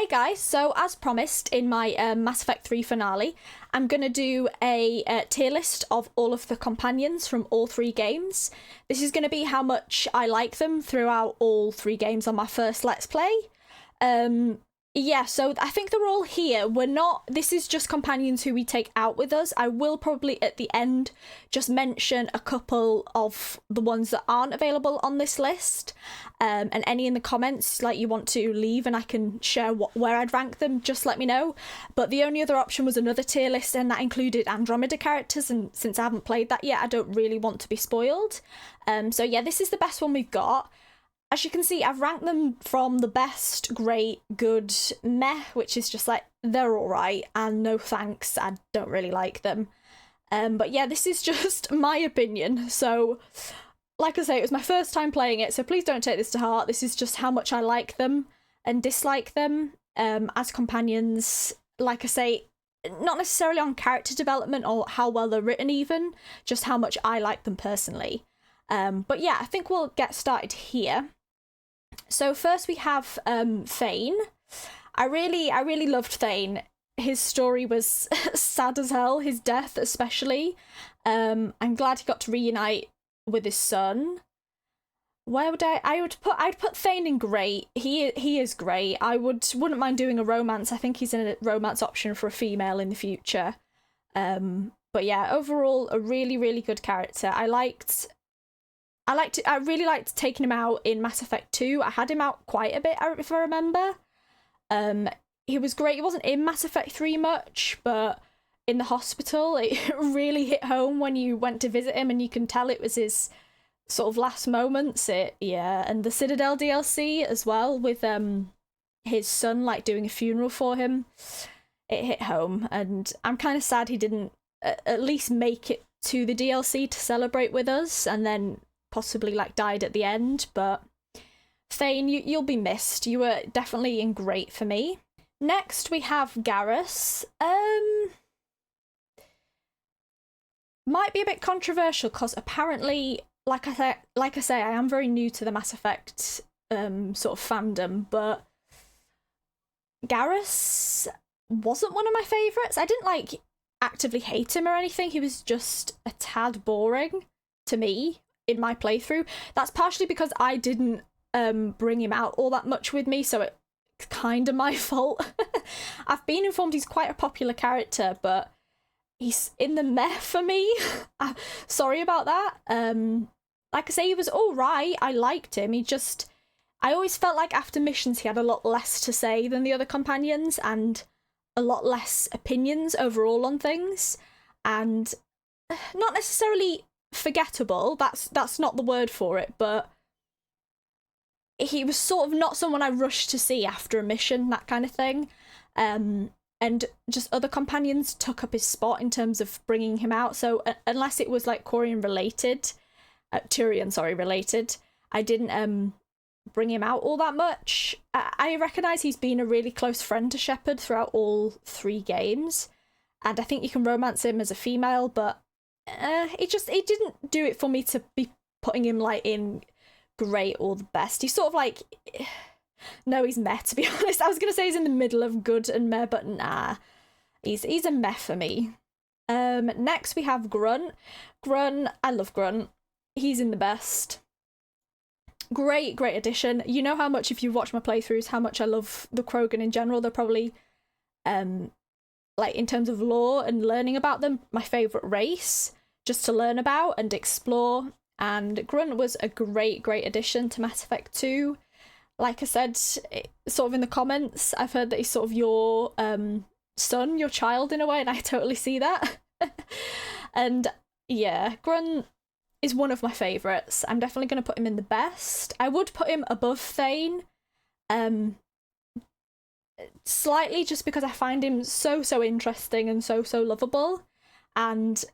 Hey guys, so as promised in my Mass Effect 3 finale, I'm going to do a tier list of all of the companions from all three games. This is going to be how much I like them throughout all three games on my first Let's Play. Yeah, so I think they're all here. This is just companions who we take out with us. I will probably at the end just mention a couple of the ones that aren't available on this list. And any in the comments like you want to leave and I can share where I'd rank them, just let me know. But the only other option was another tier list, and that included Andromeda characters, and since I haven't played that yet, I don't really want to be spoiled. So yeah, this is the best one we've got. As you can see, I've ranked them from the best, great, good, meh, which is just like, they're alright, and no thanks, I don't really like them. But yeah, this is just my opinion, so like I say, it was my first time playing it, so please don't take this to heart. This is just how much I like them and dislike them as companions. Like I say, not necessarily on character development or how well they're written even, just how much I like them personally. But yeah, I think we'll get started here. So first we have Thane. I really loved Thane. His story was sad as hell, his death especially. I'm glad he got to reunite with his son. Where would I'd put Thane in great. He is great. I wouldn't mind doing a romance. I think he's a romance option for a female in the future. But yeah, overall a really good character. I really liked taking him out in Mass Effect 2. I had him out quite a bit, if I remember. He was great. He wasn't in Mass Effect 3 much, but in the hospital, it really hit home when you went to visit him, and you can tell it was his sort of last moments. And the Citadel DLC as well, with his son like doing a funeral for him. It hit home, and I'm kind of sad he didn't at least make it to the DLC to celebrate with us, and then possibly like died at the end. But Thane, you'll be missed. You were definitely in great for me. Next we have Garrus. Might be a bit controversial because apparently, like I say, I am very new to the Mass Effect sort of fandom, but Garrus wasn't one of my favourites. I didn't like actively hate him or anything. He was just a tad boring to me in my playthrough. That's partially because I didn't bring him out all that much with me, so it's kind of my fault. I've been informed he's quite a popular character, but he's in the meh for me. Sorry about that. Like I say, he was alright. I liked him. I always felt like after missions he had a lot less to say than the other companions, and a lot less opinions overall on things, and not necessarily forgettable, that's not the word for it, but he was sort of not someone I rushed to see after a mission, that kind of thing. And just other companions took up his spot in terms of bringing him out, so unless it was like Turian related, I didn't bring him out all that much. I recognise he's been a really close friend to Shepard throughout all three games, and I think you can romance him as a female, but it didn't do it for me to be putting him like in great or the best. He's sort of like, no, he's meh, to be honest. I was gonna say he's in the middle of good and meh, but nah, he's a meh for me. Next we have Grunt. I love Grunt. He's in the best. Great addition. You know how much, if you've watched my playthroughs, how much I love the Krogan in general. They're probably like in terms of lore and learning about them, my favourite race just to learn about and explore, and Grunt was a great addition to Mass Effect 2. Like I said, sort of in the comments, I've heard that he's sort of your son, your child in a way, and I totally see that. And yeah, Grunt is one of my favourites. I'm definitely going to put him in the best. I would put him above Thane, slightly, just because I find him so interesting and so lovable. And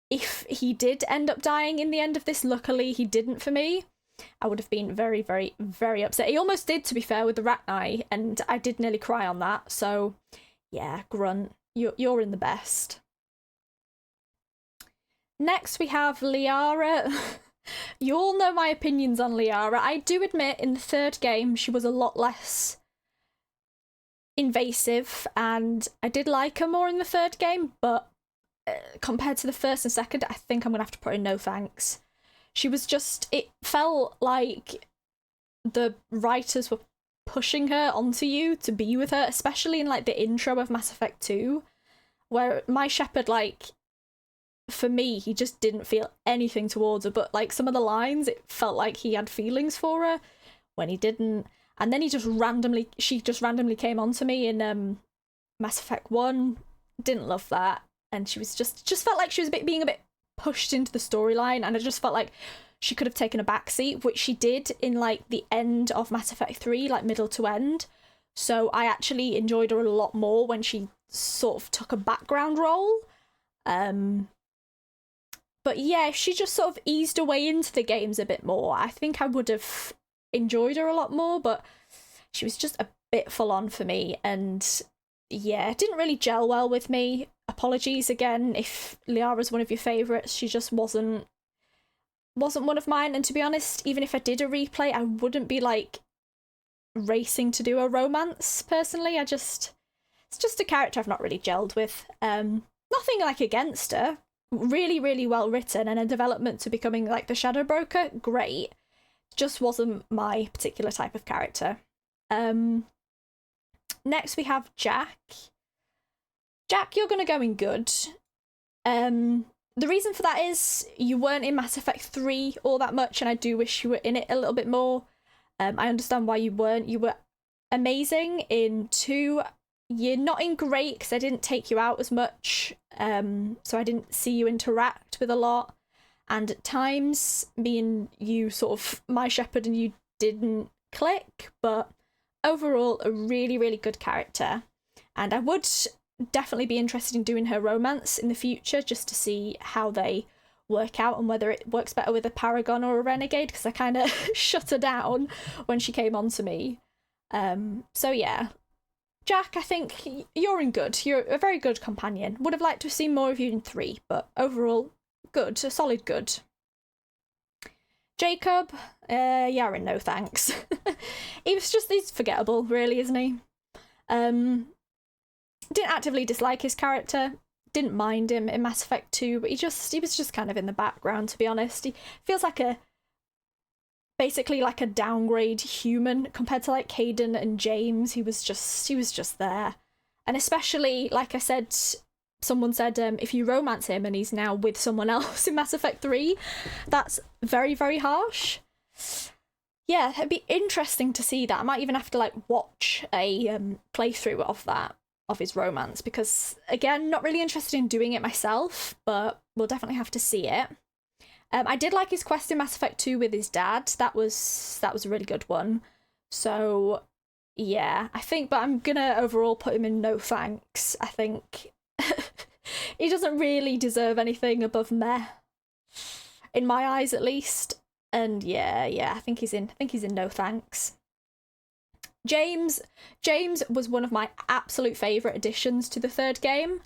if he did end up dying in the end of this, luckily he didn't for me, I would have been very upset. He almost did, to be fair, with the Ratnai, and I did nearly cry on that. So yeah, Grunt, you're in the best. Next we have Liara. You all know my opinions on Liara. I do admit in the third game she was a lot less invasive, and I did like her more in the third game, but compared to the first and second, I think I'm gonna have to put in no thanks. She was just, it felt like the writers were pushing her onto you to be with her, especially in like the intro of Mass Effect 2, where my Shepard, like, for me, he just didn't feel anything towards her, but like some of the lines, it felt like he had feelings for her when he didn't. And then she just randomly came onto me in Mass Effect 1. Didn't love that. And she was just felt like she was being a bit pushed into the storyline, and I just felt like she could have taken a backseat, which she did in like the end of Mass Effect 3, like middle to end. So I actually enjoyed her a lot more when she sort of took a background role. But yeah, if she just sort of eased her way into the games a bit more, I think I would have enjoyed her a lot more, but she was just a bit full on for me, and yeah, it didn't really gel well with me. Apologies again if Liara's one of your favourites. She just wasn't one of mine, and to be honest, even if I did a replay, I wouldn't be like racing to do a romance personally. It's just a character I've not really gelled with. Nothing like against her. Really, really well written, and a development to becoming like the Shadow Broker, great. Just wasn't my particular type of character. Next we have Jack. Jack, you're gonna go in good. The reason for that is you weren't in Mass Effect 3 all that much, and I do wish you were in it a little bit more. I understand why you weren't. You were amazing in 2. You're not in great because I didn't take you out as much, so I didn't see you interact with a lot. And at times, me and you sort of, my Shepard and you didn't click, but overall, a really, really good character. And I would definitely be interested in doing her romance in the future, just to see how they work out and whether it works better with a Paragon or a Renegade, because I kind of shut her down when she came on to me. So yeah, Jack, I think you're in good. You're a very good companion. Would have liked to have seen more of you in 3, but overall, good. A solid good. Jacob, yeah, and no thanks. He's forgettable, really, isn't he? Didn't actively dislike his character, didn't mind him in Mass Effect 2, but he was just kind of in the background, to be honest. He feels like basically like a downgrade human compared to like Kaidan and James. He was just there. And especially, like I said, someone said if you romance him and he's now with someone else in Mass Effect 3, that's very, very harsh. Yeah, it'd be interesting to see that. I might even have to like watch a playthrough of his romance, because again, not really interested in doing it myself, but we'll definitely have to see it. I did like his quest in Mass Effect 2 with his dad. That was a really good one. So yeah, I think, but I'm gonna overall put him in no thanks. I think he doesn't really deserve anything above meh, in my eyes at least. And yeah, I think he's in no thanks. James was one of my absolute favourite additions to the third game.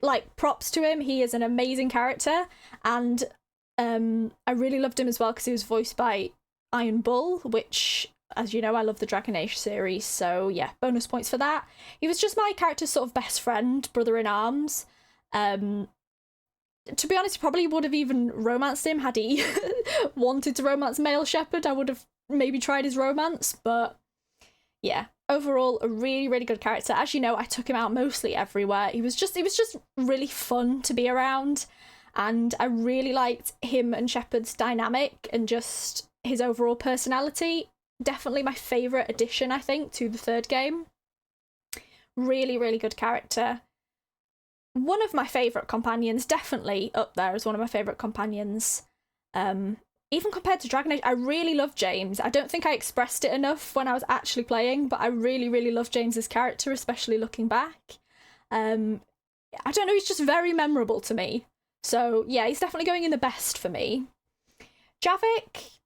Like, props to him, he is an amazing character, and I really loved him as well because he was voiced by Iron Bull, which, as you know, I love the Dragon Age series, so yeah, bonus points for that. He was just my character's sort of best friend, brother in arms. To be honest, I probably would have even romanced him had he wanted to romance male Shepard. I would have maybe tried his romance, but yeah, overall, a really, really good character. As you know, I took him out mostly everywhere. He was just really fun to be around, and I really liked him and Shepard's dynamic and just his overall personality. Definitely my favourite addition, I think, to the third game. Really, really good character. One of my favourite companions, definitely up there as one of my favourite companions. Even compared to Dragon Age, I really love James. I don't think I expressed it enough when I was actually playing, but I really, really love James's character, especially looking back. I don't know, he's just very memorable to me. So yeah, he's definitely going in the best for me. Javik,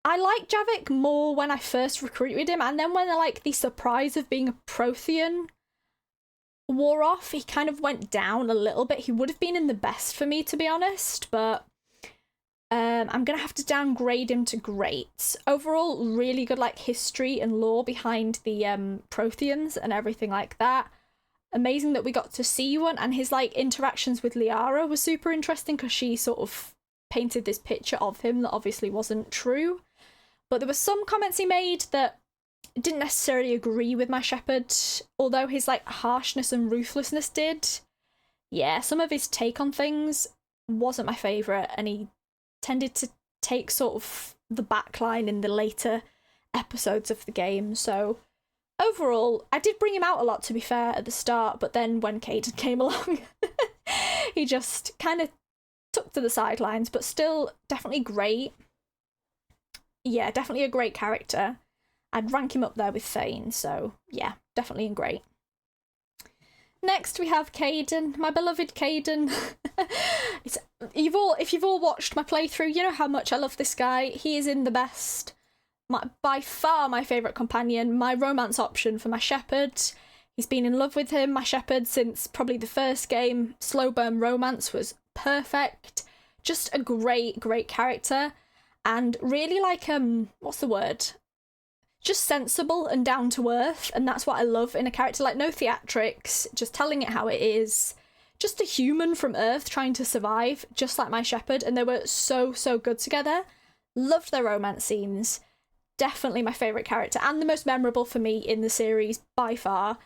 I like Javik more when I first recruited him, and then when like the surprise of being a Prothean wore off, he kind of went down a little bit. He would have been in the best for me, to be honest, but I'm gonna have to downgrade him to great. Overall, really good like history and lore behind the Protheans and everything like that. Amazing that we got to see one, and his like interactions with Liara was super interesting because she sort of painted this picture of him that obviously wasn't true. But there were some comments he made that didn't necessarily agree with my shepherd, although his like harshness and ruthlessness did. Yeah, some of his take on things wasn't my favourite, and he tended to take sort of the backline in the later episodes of the game. So overall, I did bring him out a lot, to be fair, at the start, but then when Kaidan came along, he just kind of took to the sidelines, but still definitely great. Yeah, definitely a great character. I'd rank him up there with Thane, so yeah, definitely great. Next we have Kaidan, my beloved Kaidan. If you've all watched my playthrough, you know how much I love this guy. He is in the best. By far my favourite companion, my romance option for my shepherd. He's been in love with him, my shepherd, since probably the first game. Slow burn romance was perfect. Just a great, great character. And really like, what's the word? Just sensible and down to earth, and that's what I love in a character. Like, no theatrics, just telling it how it is. Just a human from Earth trying to survive, just like my shepherd, and they were so, so good together. Loved their romance scenes. Definitely my favourite character, and the most memorable for me in the series, by far.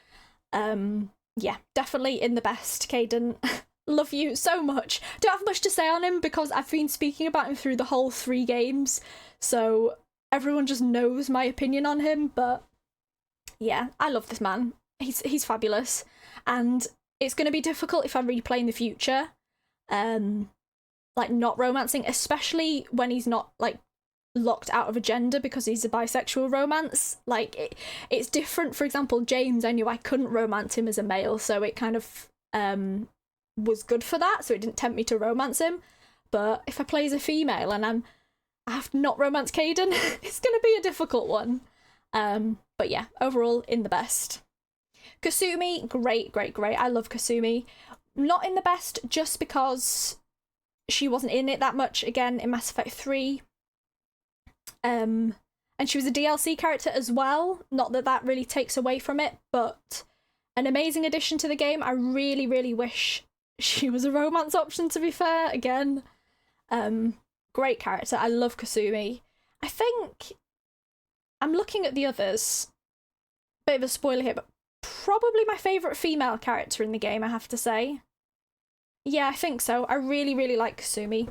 Yeah, definitely in the best, Kaidan. Love you so much. Don't have much to say on him, because I've been speaking about him through the whole 3 games, so everyone just knows my opinion on him, but yeah, I love this man. He's fabulous, and it's going to be difficult if I replay in the future, like not romancing, especially when he's not like locked out of a gender because he's a bisexual romance. Like it's different. For example, James, I knew I couldn't romance him as a male, so it kind of was good for that, so it didn't tempt me to romance him. But if I play as a female and I have to not romance Kaidan, it's going to be a difficult one. But yeah, overall, in the best. Kasumi, great, great, great. I love Kasumi. Not in the best just because she wasn't in it that much, again, in Mass Effect 3. And she was a DLC character as well. Not that that really takes away from it, but an amazing addition to the game. I really, really wish she was a romance option, to be fair, again. Great character. I love Kasumi. I think I'm looking at the others. Bit of a spoiler here, but probably my favourite female character in the game, I have to say. Yeah, I think so. I really, really like Kasumi.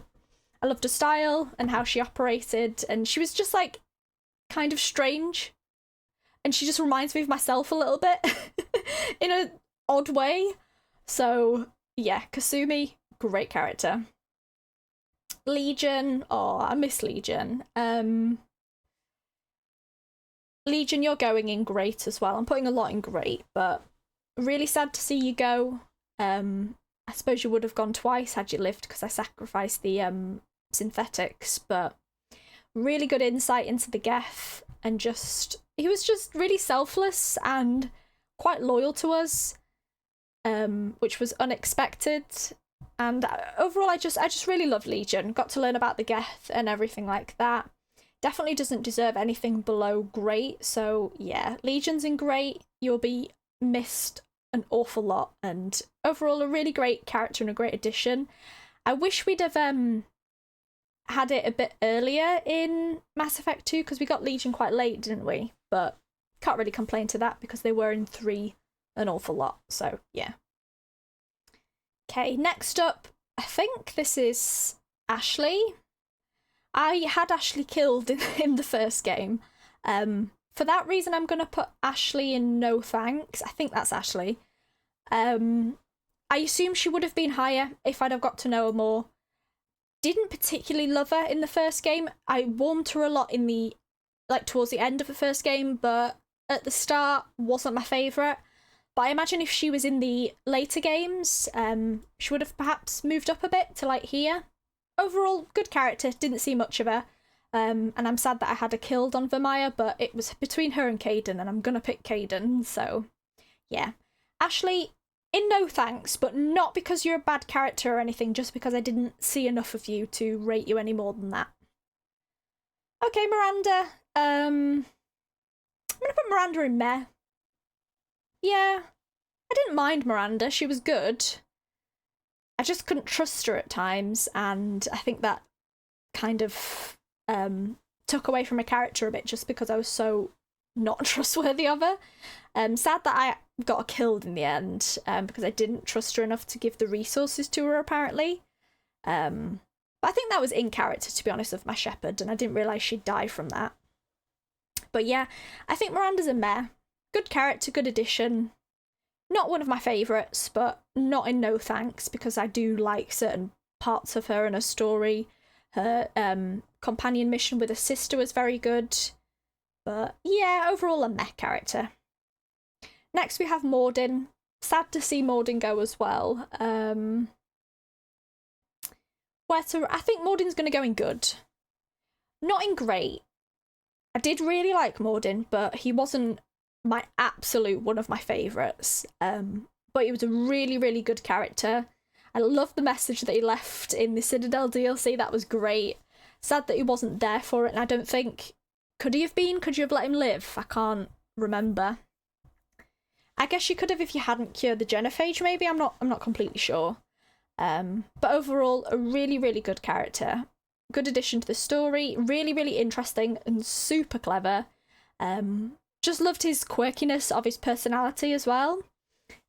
I loved her style and how she operated, and she was just like kind of strange. And she just reminds me of myself a little bit in an odd way. So yeah, Kasumi, great character. Legion, oh, I miss Legion. Legion, you're going in great as well. I'm putting a lot in great, but really sad to see you go. I suppose you would have gone twice had you lived, because I sacrificed the synthetics, but really good insight into the Geth, and he was just really selfless and quite loyal to us, which was unexpected. And overall, I just really love Legion. Got to learn about the Geth and everything like that. Definitely doesn't deserve anything below great. So yeah, Legion's in great. You'll be missed an awful lot. And overall, a really great character and a great addition. I wish we'd have had it a bit earlier in Mass Effect 2, because we got Legion quite late, didn't we? But can't really complain to that, because they were in 3 an awful lot. So yeah. Okay, next up, I think this is Ashley. I had Ashley killed in the first game. For that reason, I'm going to put Ashley in no thanks. I think that's Ashley. I assume she would have been higher if I'd have got to know her more. Didn't particularly love her in the first game. I warmed to her a lot towards the end of the first game, but at the start wasn't my favourite. But I imagine if she was in the later games, she would have perhaps moved up a bit to like here. Overall, good character, didn't see much of her. And I'm sad that I had her killed on Vermeer, but it was between her and Kaidan, and I'm gonna pick Kaidan, so yeah. Ashley, in no thanks, but not because you're a bad character or anything, just because I didn't see enough of you to rate you any more than that. Okay, Miranda. I'm gonna put Miranda in meh. Yeah, I didn't mind Miranda. She was good. I just couldn't trust her at times, and I think that kind of took away from her character a bit just because I was so not trustworthy of her. Sad that I got her killed in the end because I didn't trust her enough to give the resources to her, apparently. But I think that was in character, to be honest, of my shepherd, and I didn't realise she'd die from that. But yeah, I think Miranda's a meh. Good character, good addition. Not one of my favourites, but not in no thanks, because I do like certain parts of her and her story. Her companion mission with her sister was very good. But yeah, overall a meh character. Next we have Mordin. Sad to see Mordin go as well. I think Mordin's going to go in good. Not in great. I did really like Mordin, but he wasn't my absolute one of my favourites. But he was a really, really good character. I love the message that he left in the Citadel DLC. That was great. Sad that he wasn't there for it, and I don't think... Could he have been? Could you have let him live? I can't remember. I guess you could have if you hadn't cured the genophage, maybe? I'm not completely sure. But overall, a really, really good character. Good addition to the story. Really, really interesting and super clever. Just loved his quirkiness of his personality as well.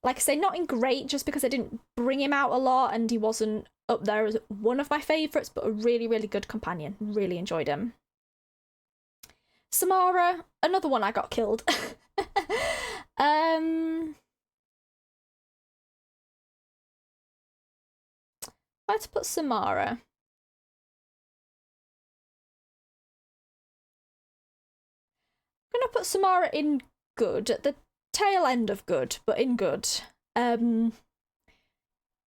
Like I say, not in great, just because I didn't bring him out a lot and he wasn't up there as one of my favourites, but a really, really good companion. Really enjoyed him. Samara, another one I got killed. Where to put Samara? I'm going to put Samara in good, at the tail end of good, but in good.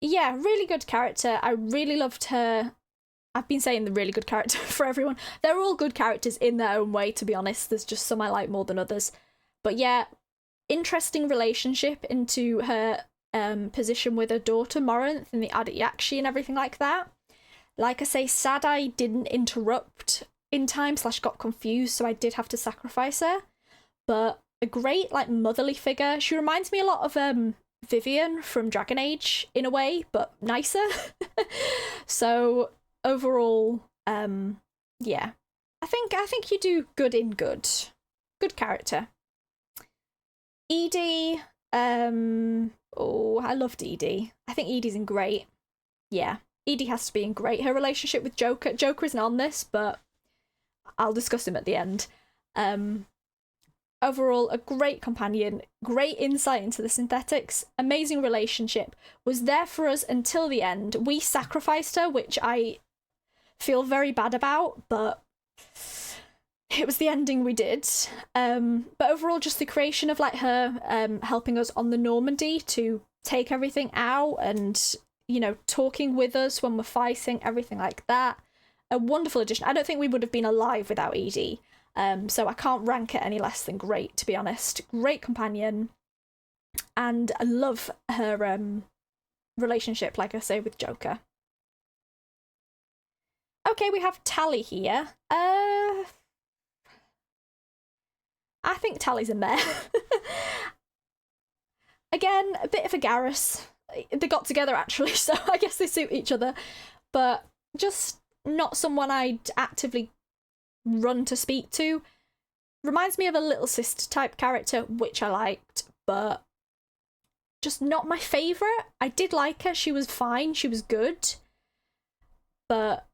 Yeah, really good character. I really loved her. I've been saying the really good character for everyone. They're all good characters in their own way, to be honest. There's just some I like more than others. But yeah, interesting relationship into her position with her daughter, Morinth, and the Adyakshi and everything like that. Like I say, sad I didn't interrupt in time / got confused, so I did have to sacrifice her. But a great, like, motherly figure. She reminds me a lot of Vivian from Dragon Age in a way, but nicer. So overall, yeah, I think you do good in good. Good character. Edie, oh, I loved Edie. I think Edie's in great. Yeah, Edie has to be in great. Her relationship with Joker isn't on this, but I'll discuss him at the end. Overall, a great companion, great insight into the synthetics, amazing relationship, was there for us until the end. We sacrificed her, which I feel very bad about, but it was the ending we did. But overall, just the creation of like her helping us on the Normandy to take everything out and, you know, talking with us when we're fighting, everything like that. A wonderful addition. I don't think we would have been alive without Edie. So I can't rank it any less than great, to be honest. Great companion. And I love her relationship, like I say, with Joker. Okay, we have Tali here. I think Tali's a meh. Again, a bit of a Garrus. They got together, actually, so I guess they suit each other. But just not someone I'd actively run to speak to. Reminds me of a little sister type character, which I liked, but just not my favourite. I did like her, she was fine, she was good, but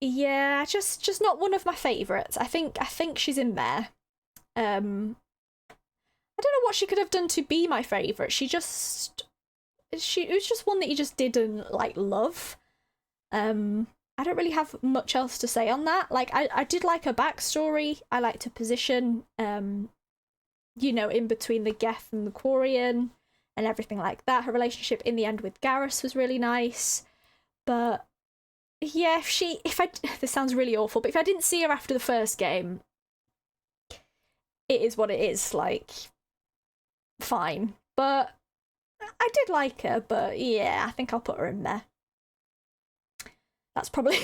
yeah, just not one of my favourites. I think she's in there. I don't know what she could have done to be my favourite. It was just one that you just didn't like love. I don't really have much else to say on that. Like, I did like her backstory. I liked her position, you know, in between the Geth and the Quarian and everything like that. Her relationship in the end with Garrus was really nice. But yeah, this sounds really awful, but if I didn't see her after the first game, it is what it is. Like, fine. But I did like her, but yeah, I think I'll put her in there. That's probably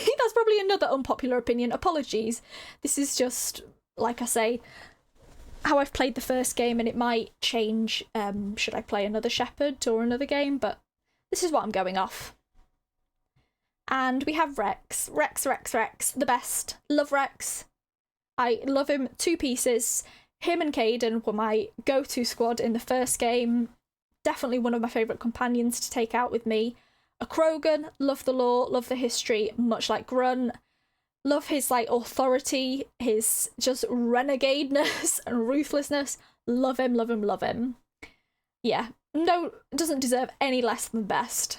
another unpopular opinion. Apologies. This is just, like I say, how I've played the first game, and it might change should I play another Shepherd or another game, but this is what I'm going off. And we have Wrex. Wrex, the best. Love Wrex. I love him 2 pieces. Him and Kaidan were my go-to squad in the first game. Definitely one of my favourite companions to take out with me. A Krogan, love the lore, love the history, much like Grunt. Love his like authority, his just renegadeness and ruthlessness. Love him, love him, love him. Yeah, no, doesn't deserve any less than the best.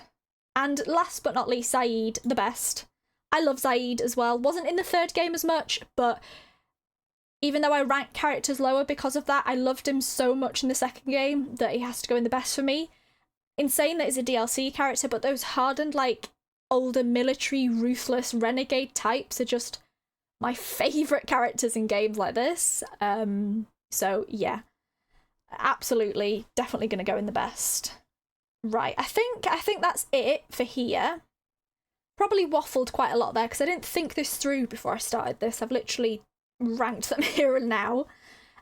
And last but not least, Zaeed, the best. I love Zaeed as well. Wasn't in the third game as much, but even though I rank characters lower because of that, I loved him so much in the second game that he has to go in the best for me. Insane that he's a DLC character, but those hardened, like, older military, ruthless, renegade types are just my favourite characters in games like this. So, yeah. Absolutely, definitely going to go in the best. Right, I think that's it for here. Probably waffled quite a lot there, because I didn't think this through before I started this. I've literally ranked them here and now.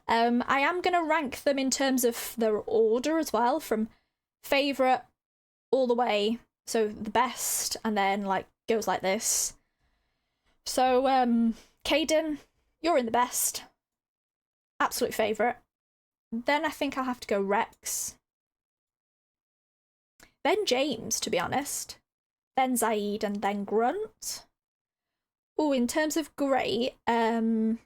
I am going to rank them in terms of their order as well, from favourite all the way, so the best, and then like goes like this. So Kaidan, you're in the best. Absolute favourite. Then I think I'll have to go Wrex. Then James, to be honest. Then Zaeed, and then Grunt. Oh, in terms of great, I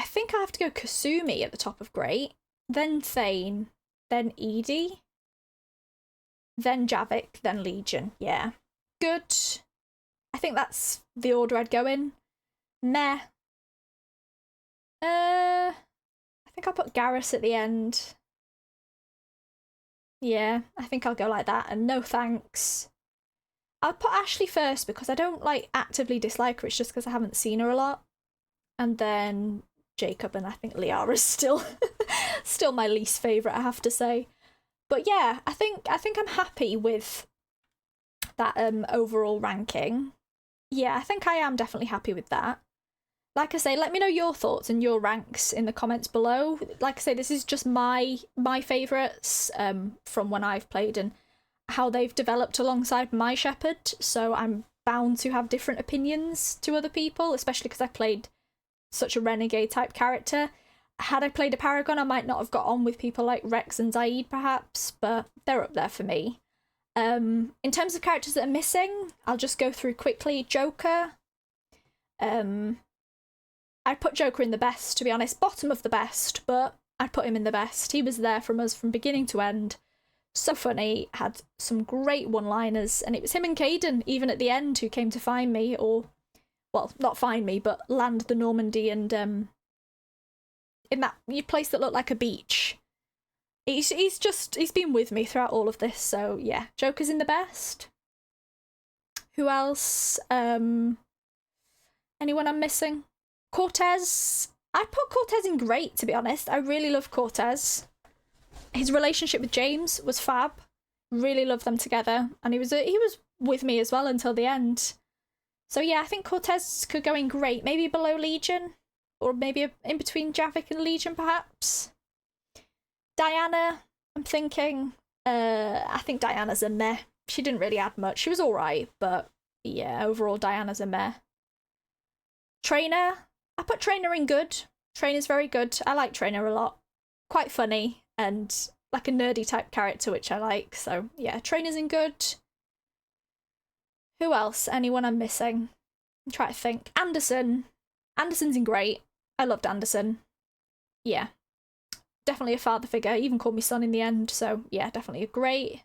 think I have to go Kasumi at the top of great. Then Thane. Then Edie. Then Javik. Then Legion. Yeah. Good. I think that's the order I'd go in. Meh. I think I'll put Garrus at the end. Yeah, I think I'll go like that. And no thanks. I'll put Ashley first because I don't like actively dislike her. It's just because I haven't seen her a lot. And then Jacob, and I think Liara's still still my least favourite, I have to say. But yeah, I think I'm happy with that overall ranking. Yeah, I think I am definitely happy with that. Like I say, let me know your thoughts and your ranks in the comments below. Like I say, this is just my favourites from when I've played and how they've developed alongside my Shepherd. So I'm bound to have different opinions to other people, especially because I played such a renegade type character. Had I played a Paragon, I might not have got on with people like Wrex and Zaeed perhaps, but they're up there for me. In terms of characters that are missing, I'll just go through quickly. Joker. I'd put Joker in the best, to be honest. Bottom of the best, but I'd put him in the best. He was there from us from beginning to end. So funny, had some great one-liners, and it was him and Kaidan, even at the end, who came to find me, or, well, not find me, but land the Normandy and, in that place that looked like a beach. He's been with me throughout all of this, so yeah. Joker's in the best. Who else? Anyone I'm missing? Cortez. I put Cortez in great, to be honest. I really love Cortez. His relationship with James was fab. Really loved them together, and he was with me as well until the end. So yeah, I think Cortez could go in great. Maybe below Legion, or maybe in between Javik and Legion, perhaps. Diana, I'm thinking. I think Diana's a meh. She didn't really add much. She was alright, but yeah, overall Diana's a meh. Trainer. I put Trainer in good. Trainer's very good. I like Trainer a lot. Quite funny and like a nerdy type character, which I like. So yeah, Trainer's in good. Who else? Anyone I'm missing? I'm trying to think. Anderson. Anderson's in great. I loved Anderson. Yeah. Definitely a father figure. Even called me son in the end. So yeah, definitely a great.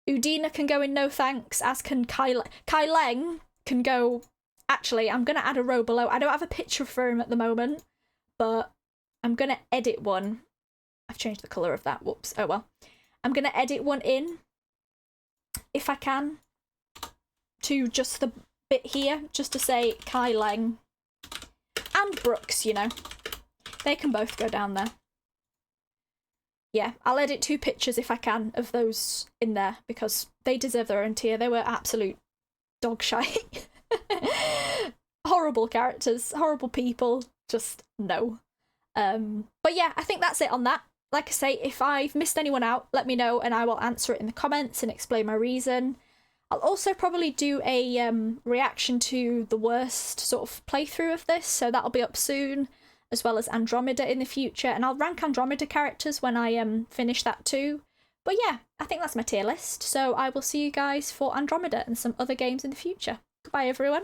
Udina can go in no thanks, as can Kai Leng can go. Actually, I'm going to add a row below. I don't have a picture for him at the moment, but I'm going to edit one. I've changed the colour of that. Whoops. Oh, well. I'm going to edit one in, if I can, to just the bit here, just to say Kai Leng and Brooks, you know. They can both go down there. yeah, I'll edit 2 pictures if I can of those in there because they deserve their own tier. They were absolute dog shite. Horrible characters, horrible people, just no. But yeah, I think that's it on that. Like I say, if I've missed anyone out, let me know and I will answer it in the comments and explain my reason. I'll also probably do a reaction to the worst sort of playthrough of this, so that'll be up soon, as well as Andromeda in the future, and I'll rank Andromeda characters when I finish that too. But yeah, I think that's my tier list, so I will see you guys for Andromeda and some other games in the future. Goodbye, everyone.